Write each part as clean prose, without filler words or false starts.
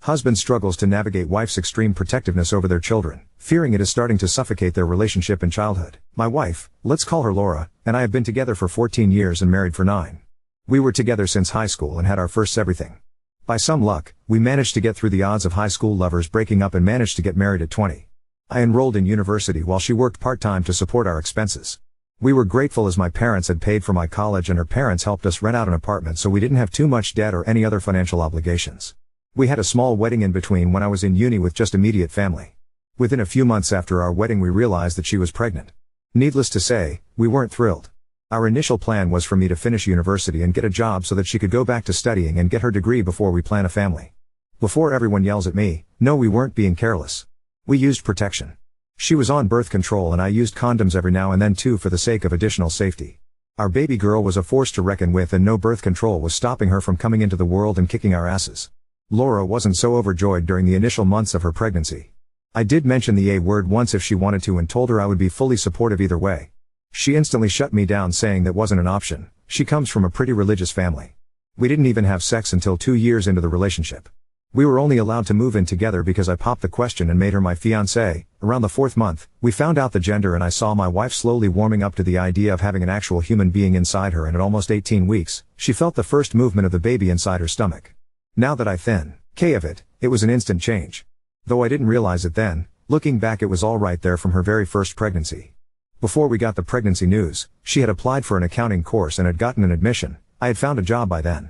Husband struggles to navigate wife's extreme protectiveness over their children, fearing it is starting to suffocate their relationship in childhood. My wife, let's call her Laura, and I have been together for 14 years and married for 9. We were together since high school and had our first everything. By some luck, we managed to get through the odds of high school lovers breaking up and managed to get married at 20. I enrolled in university while she worked part-time to support our expenses. We were grateful as my parents had paid for my college and her parents helped us rent out an apartment so we didn't have too much debt or any other financial obligations. We had a small wedding in between when I was in uni with just immediate family. Within a few months after our wedding we realized that she was pregnant. Needless to say, we weren't thrilled. Our initial plan was for me to finish university and get a job so that she could go back to studying and get her degree before we plan a family. Before everyone yells at me, no, we weren't being careless. We used protection. She was on birth control and I used condoms every now and then too for the sake of additional safety. Our baby girl was a force to reckon with and no birth control was stopping her from coming into the world and kicking our asses. Laura wasn't so overjoyed during the initial months of her pregnancy. I did mention the A word once if she wanted to and told her I would be fully supportive either way. She instantly shut me down saying that wasn't an option. She comes from a pretty religious family. We didn't even have sex until 2 years into the relationship. We were only allowed to move in together because I popped the question and made her my fiancée. Around the 4th month, we found out the gender and I saw my wife slowly warming up to the idea of having an actual human being inside her, and at almost 18 weeks, she felt the first movement of the baby inside her stomach. Now that I think of it, it was an instant change. Though I didn't realize it then, looking back it was all right there from her very first pregnancy. Before we got the pregnancy news, she had applied for an accounting course and had gotten an admission. I had found a job by then.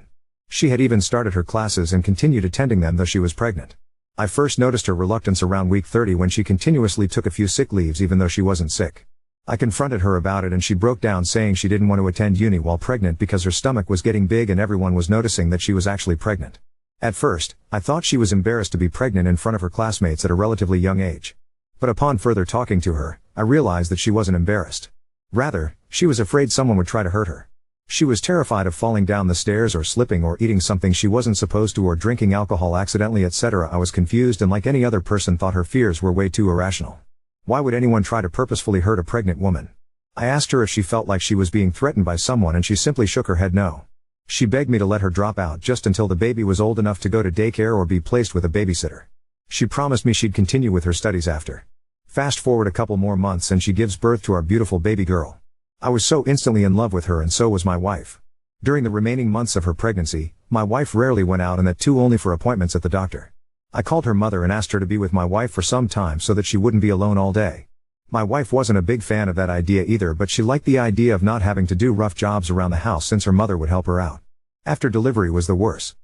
She had even started her classes and continued attending them though she was pregnant. I first noticed her reluctance around week 30 when she continuously took a few sick leaves even though she wasn't sick. I confronted her about it and she broke down saying she didn't want to attend uni while pregnant because her stomach was getting big and everyone was noticing that she was actually pregnant. At first, I thought she was embarrassed to be pregnant in front of her classmates at a relatively young age. But upon further talking to her, I realized that she wasn't embarrassed. Rather, she was afraid someone would try to hurt her. She was terrified of falling down the stairs or slipping or eating something she wasn't supposed to or drinking alcohol accidentally, etc. I was confused and like any other person thought her fears were way too irrational. Why would anyone try to purposefully hurt a pregnant woman? I asked her if she felt like she was being threatened by someone and she simply shook her head no. She begged me to let her drop out just until the baby was old enough to go to daycare or be placed with a babysitter. She promised me she'd continue with her studies after. Fast forward a couple more months and she gives birth to our beautiful baby girl. I was so instantly in love with her and so was my wife. During the remaining months of her pregnancy, my wife rarely went out and that too only for appointments at the doctor. I called her mother and asked her to be with my wife for some time so that she wouldn't be alone all day. My wife wasn't a big fan of that idea either, but she liked the idea of not having to do rough jobs around the house since her mother would help her out. After delivery was the worst.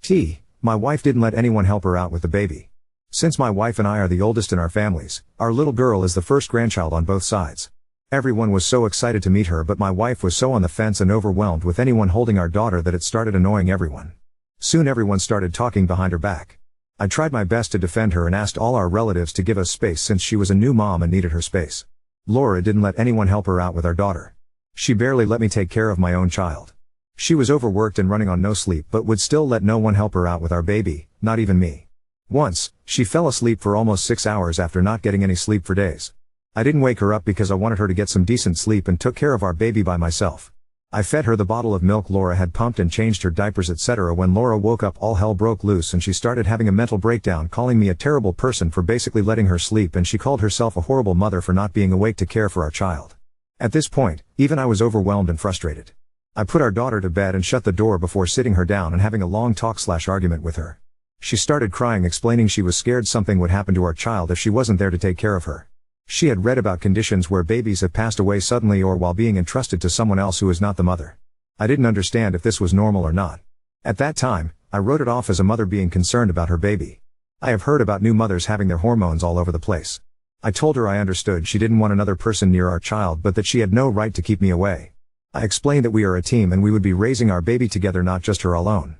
My wife didn't let anyone help her out with the baby. Since my wife and I are the oldest in our families, our little girl is the first grandchild on both sides. Everyone was so excited to meet her, but my wife was so on the fence and overwhelmed with anyone holding our daughter that it started annoying everyone. Soon everyone started talking behind her back. I tried my best to defend her and asked all our relatives to give us space since she was a new mom and needed her space. Laura didn't let anyone help her out with our daughter. She barely let me take care of my own child. She was overworked and running on no sleep but would still let no one help her out with our baby, not even me. Once, she fell asleep for almost 6 hours after not getting any sleep for days. I didn't wake her up because I wanted her to get some decent sleep and took care of our baby by myself. I fed her the bottle of milk Laura had pumped and changed her diapers, etc. When Laura woke up, all hell broke loose and she started having a mental breakdown, calling me a terrible person for basically letting her sleep, and she called herself a horrible mother for not being awake to care for our child. At this point, even I was overwhelmed and frustrated. I put our daughter to bed and shut the door before sitting her down and having a long talk/argument with her. She started crying, explaining she was scared something would happen to our child if she wasn't there to take care of her. She had read about conditions where babies have passed away suddenly or while being entrusted to someone else who is not the mother. I didn't understand if this was normal or not. At that time, I wrote it off as a mother being concerned about her baby. I have heard about new mothers having their hormones all over the place. I told her I understood she didn't want another person near our child, but that she had no right to keep me away. I explained that we are a team and we would be raising our baby together, not just her alone.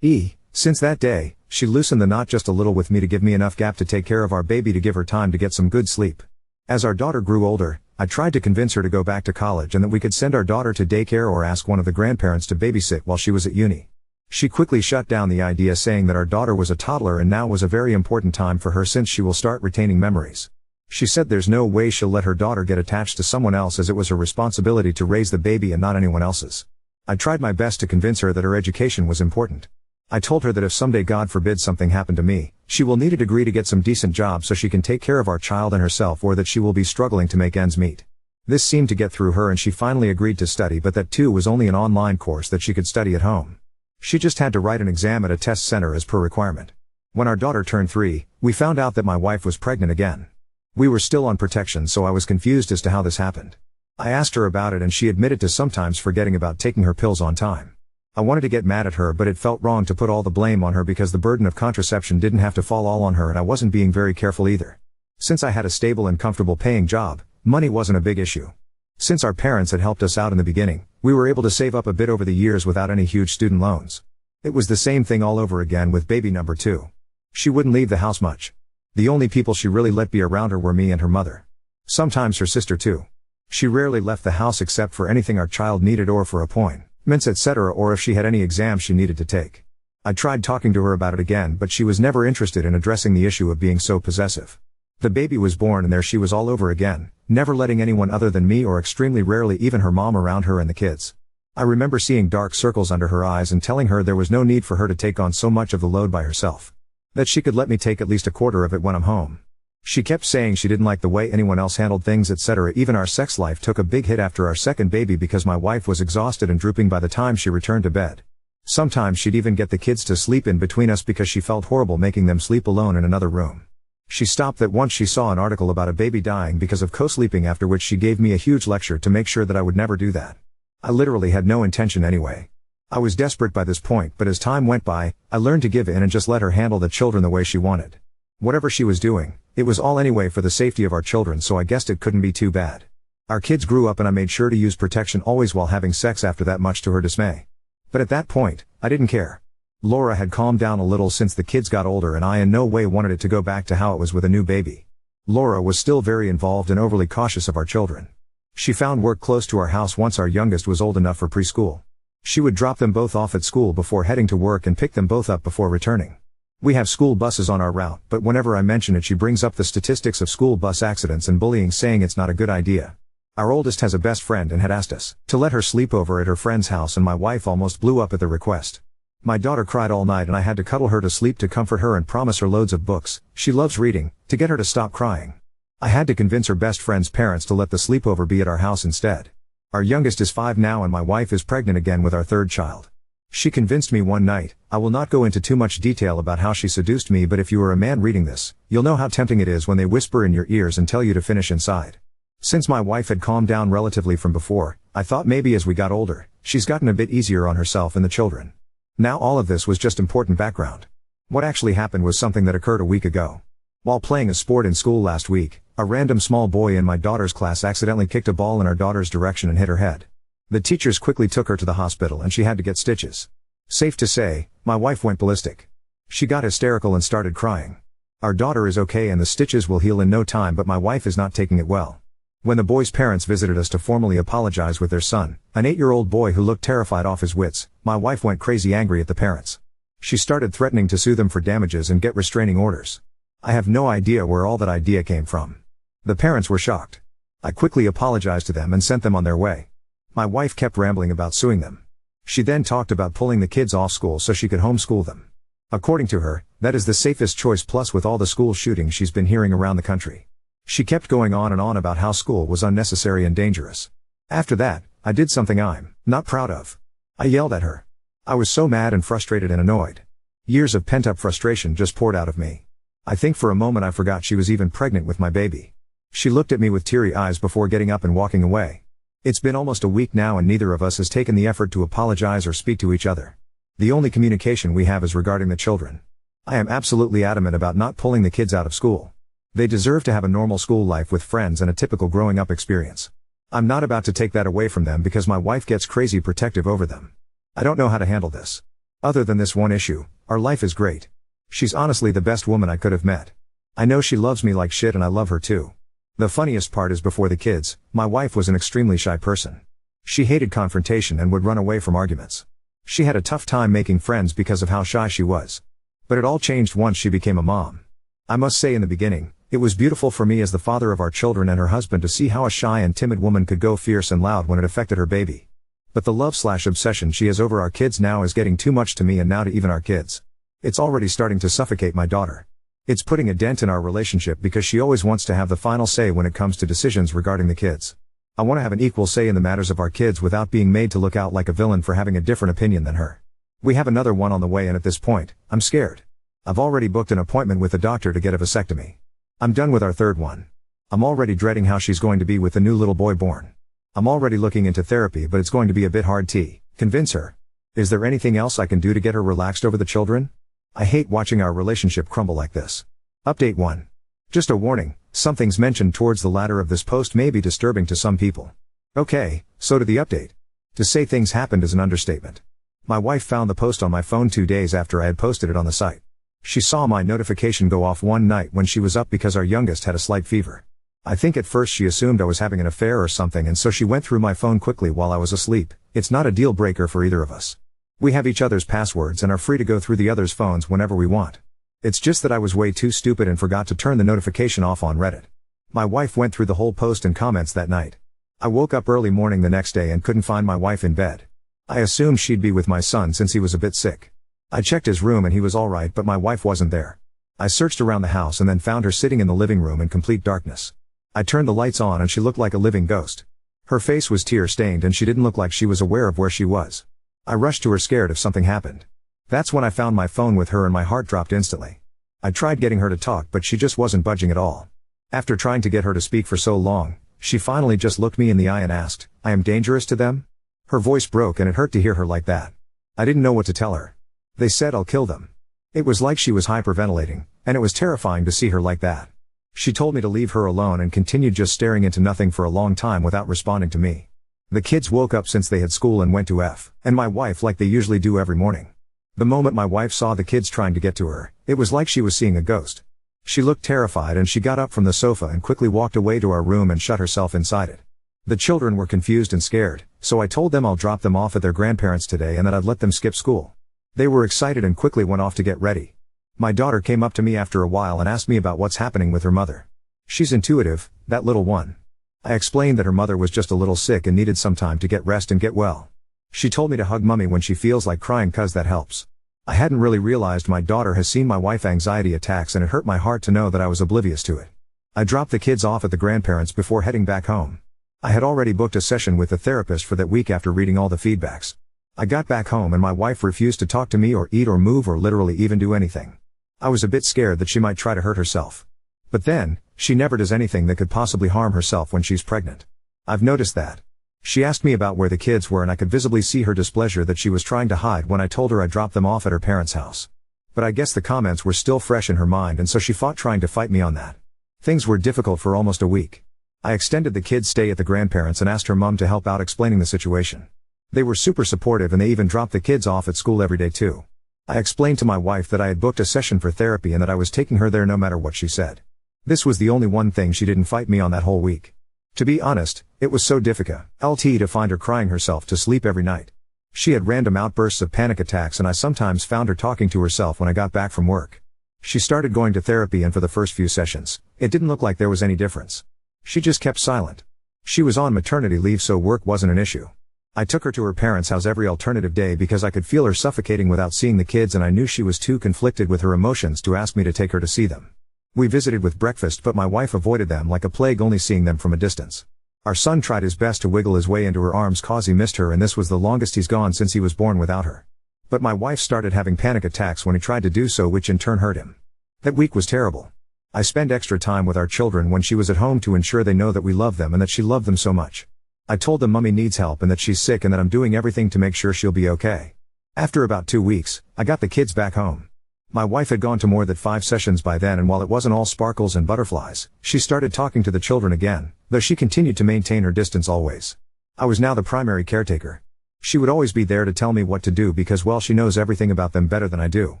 Since that day, she loosened the knot just a little with me to give me enough gap to take care of our baby to give her time to get some good sleep. As our daughter grew older, I tried to convince her to go back to college and that we could send our daughter to daycare or ask one of the grandparents to babysit while she was at uni. She quickly shut down the idea, saying that our daughter was a toddler and now was a very important time for her since she will start retaining memories. She said there's no way she'll let her daughter get attached to someone else as it was her responsibility to raise the baby and not anyone else's. I tried my best to convince her that her education was important. I told her that if someday God forbid something happened to me, she will need a degree to get some decent job so she can take care of our child and herself, or that she will be struggling to make ends meet. This seemed to get through her and she finally agreed to study, but that too was only an online course that she could study at home. She just had to write an exam at a test center as per requirement. When our daughter turned 3, we found out that my wife was pregnant again. We were still on protection, so I was confused as to how this happened. I asked her about it and she admitted to sometimes forgetting about taking her pills on time. I wanted to get mad at her, but it felt wrong to put all the blame on her because the burden of contraception didn't have to fall all on her, and I wasn't being very careful either. Since I had a stable and comfortable paying job, money wasn't a big issue. Since our parents had helped us out in the beginning, we were able to save up a bit over the years without any huge student loans. It was the same thing all over again with baby number 2. She wouldn't leave the house much. The only people she really let be around her were me and her mother. Sometimes her sister too. She rarely left the house except for anything our child needed or for appointments, etc., or if she had any exams she needed to take. I tried talking to her about it again, but she was never interested in addressing the issue of being so possessive. The baby was born and there she was all over again, never letting anyone other than me or extremely rarely even her mom around her and the kids. I remember seeing dark circles under her eyes and telling her there was no need for her to take on so much of the load by herself. That she could let me take at least a quarter of it when I'm home. She kept saying she didn't like the way anyone else handled things, etc. Even our sex life took a big hit after our second baby because my wife was exhausted and drooping by the time she returned to bed. Sometimes she'd even get the kids to sleep in between us because she felt horrible making them sleep alone in another room. She stopped that once she saw an article about a baby dying because of co-sleeping, after which she gave me a huge lecture to make sure that I would never do that. I literally had no intention anyway. I was desperate by this point, but as time went by, I learned to give in and just let her handle the children the way she wanted. Whatever she was doing, it was all anyway for the safety of our children, so I guessed it couldn't be too bad. Our kids grew up and I made sure to use protection always while having sex after that, much to her dismay. But at that point, I didn't care. Laura had calmed down a little since the kids got older, and I in no way wanted it to go back to how it was with a new baby. Laura was still very involved and overly cautious of our children. She found work close to our house once our youngest was old enough for preschool. She would drop them both off at school before heading to work and pick them both up before returning. We have school buses on our route, but whenever I mention it she brings up the statistics of school bus accidents and bullying, saying it's not a good idea. Our oldest has a best friend and had asked us to let her sleep over at her friend's house, and my wife almost blew up at the request. My daughter cried all night and I had to cuddle her to sleep to comfort her and promise her loads of books, she loves reading, to get her to stop crying. I had to convince her best friend's parents to let the sleepover be at our house instead. Our youngest is 5 now and my wife is pregnant again with our 3rd child. She convinced me one night. I will not go into too much detail about how she seduced me, but if you are a man reading this, you'll know how tempting it is when they whisper in your ears and tell you to finish inside. Since my wife had calmed down relatively from before, I thought maybe as we got older, she's gotten a bit easier on herself and the children. Now all of this was just important background. What actually happened was something that occurred a week ago. While playing a sport in school last week, a random small boy in my daughter's class accidentally kicked a ball in our daughter's direction and hit her head. The teachers quickly took her to the hospital and she had to get stitches. Safe to say, my wife went ballistic. She got hysterical and started crying. Our daughter is okay and the stitches will heal in no time, but my wife is not taking it well. When the boy's parents visited us to formally apologize with their son, an 8-year-old boy who looked terrified off his wits, my wife went crazy angry at the parents. She started threatening to sue them for damages and get restraining orders. I have no idea where all that idea came from. The parents were shocked. I quickly apologized to them and sent them on their way. My wife kept rambling about suing them. She then talked about pulling the kids off school so she could homeschool them. According to her, that is the safest choice, plus with all the school shootings she's been hearing around the country. She kept going on and on about how school was unnecessary and dangerous. After that, I did something I'm not proud of. I yelled at her. I was so mad and frustrated and annoyed. Years of pent-up frustration just poured out of me. I think for a moment I forgot she was even pregnant with my baby. She looked at me with teary eyes before getting up and walking away. It's been almost a week now and neither of us has taken the effort to apologize or speak to each other. The only communication we have is regarding the children. I am absolutely adamant about not pulling the kids out of school. They deserve to have a normal school life with friends and a typical growing up experience. I'm not about to take that away from them because my wife gets crazy protective over them. I don't know how to handle this. Other than this one issue, our life is great. She's honestly the best woman I could have met. I know she loves me like shit and I love her too. The funniest part is before the kids, my wife was an extremely shy person. She hated confrontation and would run away from arguments. She had a tough time making friends because of how shy she was. But it all changed once she became a mom. I must say in the beginning, it was beautiful for me as the father of our children and her husband to see how a shy and timid woman could go fierce and loud when it affected her baby. But the love/obsession she has over our kids now is getting too much to me, and now to even our kids. It's already starting to suffocate my daughter. It's putting a dent in our relationship because she always wants to have the final say when it comes to decisions regarding the kids. I want to have an equal say in the matters of our kids without being made to look out like a villain for having a different opinion than her. We have another one on the way, and at this point, I'm scared. I've already booked an appointment with the doctor to get a vasectomy. I'm done with our third one. I'm already dreading how she's going to be with the new little boy born. I'm already looking into therapy, but it's going to be a bit hard to convince her. Is there anything else I can do to get her relaxed over the children? I hate watching our relationship crumble like this. Update 1. Just a warning, some things mentioned towards the latter of this post may be disturbing to some people. Okay, so to the update. To say things happened is an understatement. My wife found the post on my phone 2 days after I had posted it on the site. She saw my notification go off one night when she was up because our youngest had a slight fever. I think at first she assumed I was having an affair or something, and so she went through my phone quickly while I was asleep. It's not a deal breaker for either of us. We have each other's passwords and are free to go through the other's phones whenever we want. It's just that I was way too stupid and forgot to turn the notification off on Reddit. My wife went through the whole post and comments that night. I woke up early morning the next day and couldn't find my wife in bed. I assumed she'd be with my son since he was a bit sick. I checked his room and he was alright, but my wife wasn't there. I searched around the house and then found her sitting in the living room in complete darkness. I turned the lights on and she looked like a living ghost. Her face was tear-stained and she didn't look like she was aware of where she was. I rushed to her scared if something happened. That's when I found my phone with her and my heart dropped instantly. I tried getting her to talk, but she just wasn't budging at all. After trying to get her to speak for so long, she finally just looked me in the eye and asked, "I am dangerous to them?" Her voice broke and it hurt to hear her like that. I didn't know what to tell her. They said I'll kill them. It was like she was hyperventilating, and it was terrifying to see her like that. She told me to leave her alone and continued just staring into nothing for a long time without responding to me. The kids woke up since they had school and went to and my wife like they usually do every morning. The moment my wife saw the kids trying to get to her, it was like she was seeing a ghost. She looked terrified and she got up from the sofa and quickly walked away to our room and shut herself inside it. The children were confused and scared, so I told them I'll drop them off at their grandparents' today and that I'd let them skip school. They were excited and quickly went off to get ready. My daughter came up to me after a while and asked me about what's happening with her mother. She's intuitive, that little one. I explained that her mother was just a little sick and needed some time to get rest and get well. She told me to hug Mummy when she feels like crying, cause that helps. I hadn't really realized my daughter has seen my wife anxiety attacks, and it hurt my heart to know that I was oblivious to it. I dropped the kids off at the grandparents before heading back home. I had already booked a session with the therapist for that week after reading all the feedbacks. I got back home and my wife refused to talk to me or eat or move or literally even do anything. I was a bit scared that she might try to hurt herself. But then, she never does anything that could possibly harm herself when she's pregnant. I've noticed that. She asked me about where the kids were and I could visibly see her displeasure that she was trying to hide when I told her I dropped them off at her parents' house. But I guess the comments were still fresh in her mind, and so she fought trying to fight me on that. Things were difficult for almost a week. I extended the kids' stay at the grandparents and asked her mom to help out explaining the situation. They were super supportive and they even dropped the kids off at school every day too. I explained to my wife that I had booked a session for therapy and that I was taking her there no matter what she said. This was the only one thing she didn't fight me on that whole week. To be honest, it was so difficult to find her crying herself to sleep every night. She had random outbursts of panic attacks and I sometimes found her talking to herself when I got back from work. She started going to therapy and for the first few sessions, it didn't look like there was any difference. She just kept silent. She was on maternity leave, so work wasn't an issue. I took her to her parents' house every alternative day because I could feel her suffocating without seeing the kids, and I knew she was too conflicted with her emotions to ask me to take her to see them. We visited with breakfast, but my wife avoided them like a plague, only seeing them from a distance. Our son tried his best to wiggle his way into her arms cause he missed her, and this was the longest he's gone since he was born without her. But my wife started having panic attacks when he tried to do so, which in turn hurt him. That week was terrible. I spent extra time with our children when she was at home to ensure they know that we love them and that she loved them so much. I told them Mummy needs help and that she's sick and that I'm doing everything to make sure she'll be okay. After about 2 weeks, I got the kids back home. My wife had gone to more than 5 sessions by then, and while it wasn't all sparkles and butterflies, she started talking to the children again, though she continued to maintain her distance always. I was now the primary caretaker. She would always be there to tell me what to do because, well, she knows everything about them better than I do.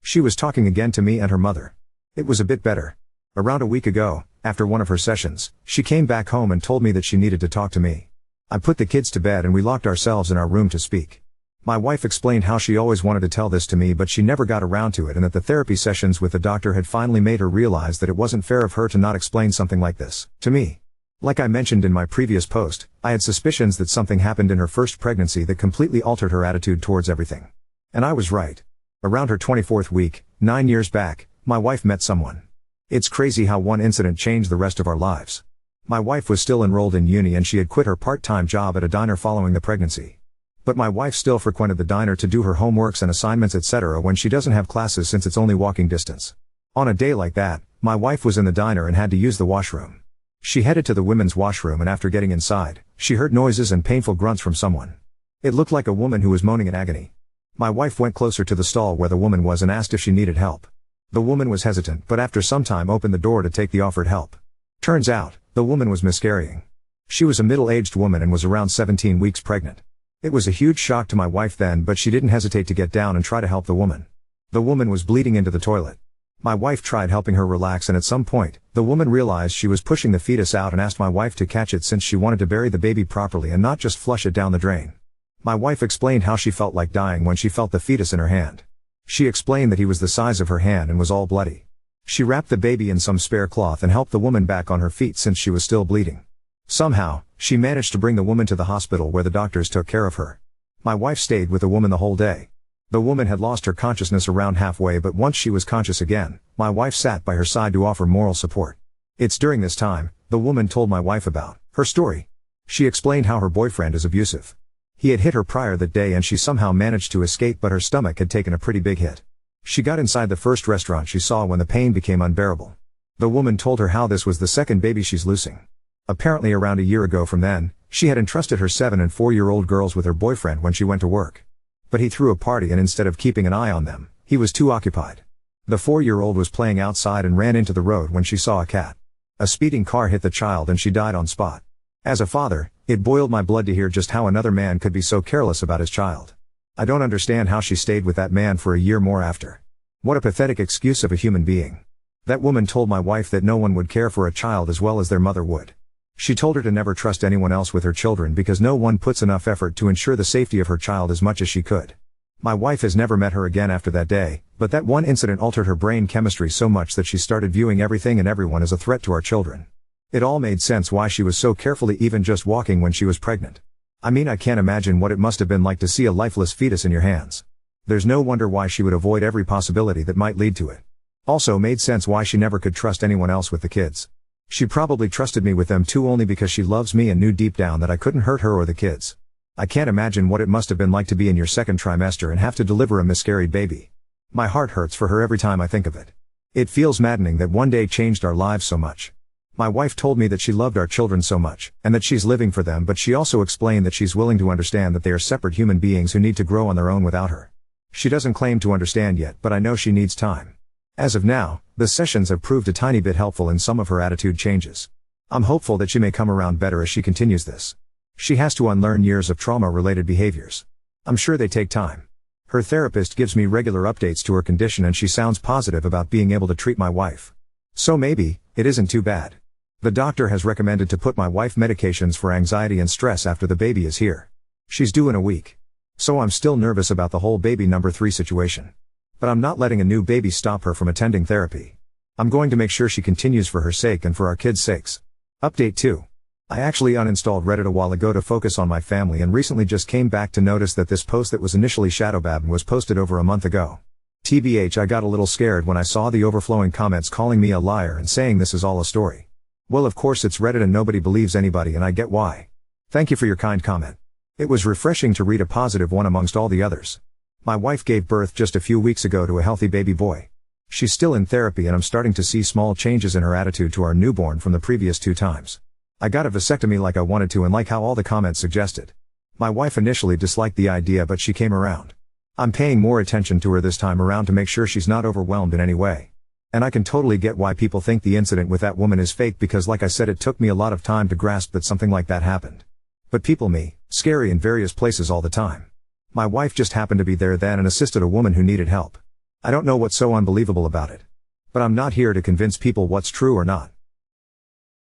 She was talking again to me and her mother. It was a bit better. Around a week ago, after one of her sessions, she came back home and told me that she needed to talk to me. I put the kids to bed and we locked ourselves in our room to speak. My wife explained how she always wanted to tell this to me but she never got around to it, and that the therapy sessions with the doctor had finally made her realize that it wasn't fair of her to not explain something like this to me. Like I mentioned in my previous post, I had suspicions that something happened in her first pregnancy that completely altered her attitude towards everything. And I was right. Around her 24th week, 9 years back, my wife met someone. It's crazy how one incident changed the rest of our lives. My wife was still enrolled in uni and she had quit her part-time job at a diner following the pregnancy. But my wife still frequented the diner to do her homeworks and assignments etc. when she doesn't have classes since it's only walking distance. On a day like that, my wife was in the diner and had to use the washroom. She headed to the women's washroom and after getting inside, she heard noises and painful grunts from someone. It looked like a woman who was moaning in agony. My wife went closer to the stall where the woman was and asked if she needed help. The woman was hesitant but after some time opened the door to take the offered help. Turns out, the woman was miscarrying. She was a middle-aged woman and was around 17 weeks pregnant. It was a huge shock to my wife then but she didn't hesitate to get down and try to help the woman. The woman was bleeding into the toilet. My wife tried helping her relax and at some point, the woman realized she was pushing the fetus out and asked my wife to catch it since she wanted to bury the baby properly and not just flush it down the drain. My wife explained how she felt like dying when she felt the fetus in her hand. She explained that he was the size of her hand and was all bloody. She wrapped the baby in some spare cloth and helped the woman back on her feet since she was still bleeding. Somehow, she managed to bring the woman to the hospital where the doctors took care of her. My wife stayed with the woman the whole day. The woman had lost her consciousness around halfway but once she was conscious again, my wife sat by her side to offer moral support. It's during this time, the woman told my wife about her story. She explained how her boyfriend is abusive. He had hit her prior that day and she somehow managed to escape but her stomach had taken a pretty big hit. She got inside the first restaurant she saw when the pain became unbearable. The woman told her how this was the second baby she's losing. Apparently around a year ago from then, she had entrusted her 7 and 4-year-old girls with her boyfriend when she went to work. But he threw a party and instead of keeping an eye on them, he was too occupied. The 4-year-old was playing outside and ran into the road when she saw a cat. A speeding car hit the child and she died on spot. As a father, it boiled my blood to hear just how another man could be so careless about his child. I don't understand how she stayed with that man for a year more after. What a pathetic excuse of a human being. That woman told my wife that no one would care for a child as well as their mother would. She told her to never trust anyone else with her children because no one puts enough effort to ensure the safety of her child as much as she could. My wife has never met her again after that day, but that one incident altered her brain chemistry so much that she started viewing everything and everyone as a threat to our children. It all made sense why she was so carefully even just walking when she was pregnant. I mean, I can't imagine what it must have been like to see a lifeless fetus in your hands. There's no wonder why she would avoid every possibility that might lead to it. Also made sense why she never could trust anyone else with the kids. She probably trusted me with them too only because she loves me and knew deep down that I couldn't hurt her or the kids. I can't imagine what it must have been like to be in your second trimester and have to deliver a miscarried baby. My heart hurts for her every time I think of it. It feels maddening that one day changed our lives so much. My wife told me that she loved our children so much, and that she's living for them but she also explained that she's willing to understand that they are separate human beings who need to grow on their own without her. She doesn't claim to understand yet but I know she needs time. As of now, the sessions have proved a tiny bit helpful in some of her attitude changes. I'm hopeful that she may come around better as she continues this. She has to unlearn years of trauma-related behaviors. I'm sure they take time. Her therapist gives me regular updates to her condition and she sounds positive about being able to treat my wife. So maybe, it isn't too bad. The doctor has recommended to put my wife medications for anxiety and stress after the baby is here. She's due in a week. So I'm still nervous about the whole baby number 3 situation. But I'm not letting a new baby stop her from attending therapy. I'm going to make sure she continues for her sake and for our kids' sakes. Update 2. I actually uninstalled Reddit a while ago to focus on my family and recently just came back to notice that this post that was initially shadowbanned was posted over a month ago. TBH, I got a little scared when I saw the overflowing comments calling me a liar and saying this is all a story. Well, of course it's Reddit and nobody believes anybody and I get why. Thank you for your kind comment. It was refreshing to read a positive one amongst all the others. My wife gave birth just a few weeks ago to a healthy baby boy. She's still in therapy and I'm starting to see small changes in her attitude to our newborn from the previous 2 times. I got a vasectomy like I wanted to and like how all the comments suggested. My wife initially disliked the idea but she came around. I'm paying more attention to her this time around to make sure she's not overwhelmed in any way. And I can totally get why people think the incident with that woman is fake because like I said it took me a lot of time to grasp that something like that happened. But people scary in various places all the time. My wife just happened to be there then and assisted a woman who needed help. I don't know what's so unbelievable about it. But I'm not here to convince people what's true or not.